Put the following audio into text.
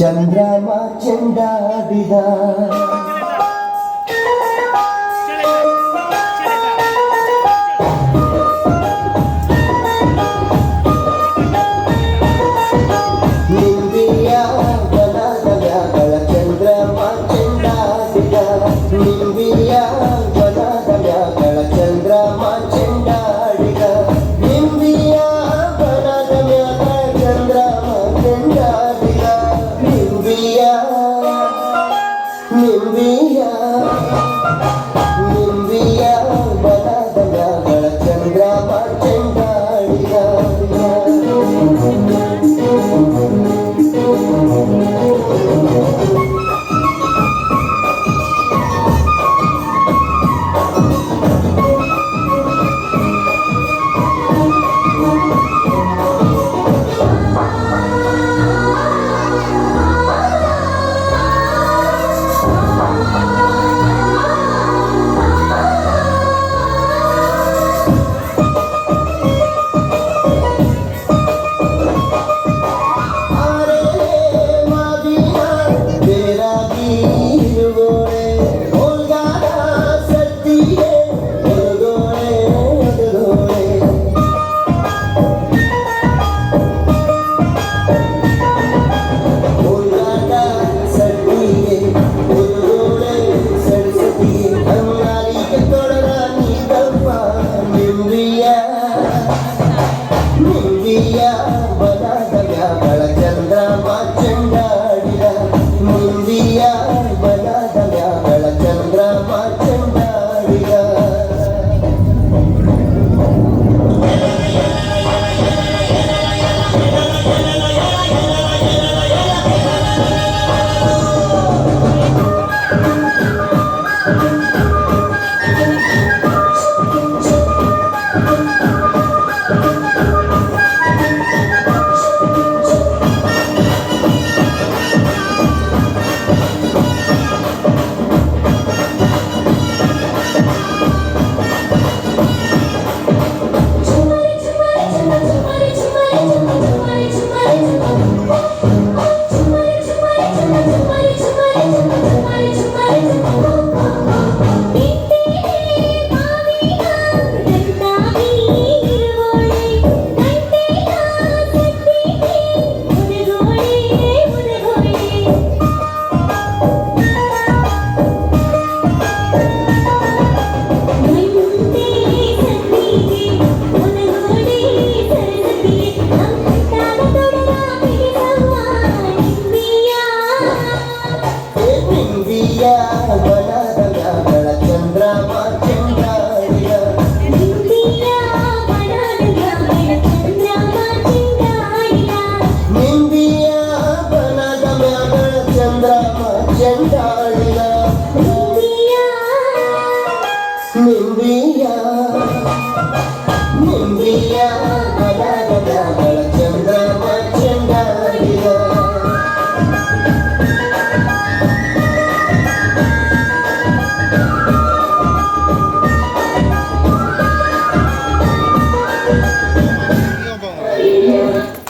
ಚಂದ್ರಮ ಚೆಂಡಾಡಿದ ನಿಂಬಿಯ ಬನದ ವ್ಯಾಗಳ ಚಂದ್ರಮ ಚೆಂಡಾಡಿದ ನಿಂಬಿಯ ಬನದ ವ್ಯಾಗಳ ಚಂದ್ರಮ ಚೆಂಡಾಡಿದ ನಿಂಬಿಯ ಬನದ ವ್ಯಾಗಳ ಚಂದ್ರಮ ಚೆಂಡಾಡಿದ ನಿಂಬಿಯ ನಿಂಬಿಯ ನಿಂಬಿಯ ಬನದ ವ್ಯಾಗಳ ಚಂದ್ರಮ ಚೆಂಡಾಡಿದ ನಿಂಬಿಯ ಬನದ ವ್ಯಾಗಳ ಚಂದ್ರಮ ಚೆಂಡಾಡಿದ ನಿಂಬಿಯ ಬನದ ವ್ಯಾಗಳ ಚಂದ್ರಮ ಚೆಂಡಾಡಿದ ಬನದ ವ್ಯಾಗಳ ಚಂದ್ರಮ ಚೆಂಡಾಡಿದ ನಿಂಬಿಯ ಬನದ ವ್ಯಾಗಳ ಚಂದ್ರಮ ಚೆಂಡಾಡಿದ ನಿಂಬಿಯ ನಿಂಬಿಯ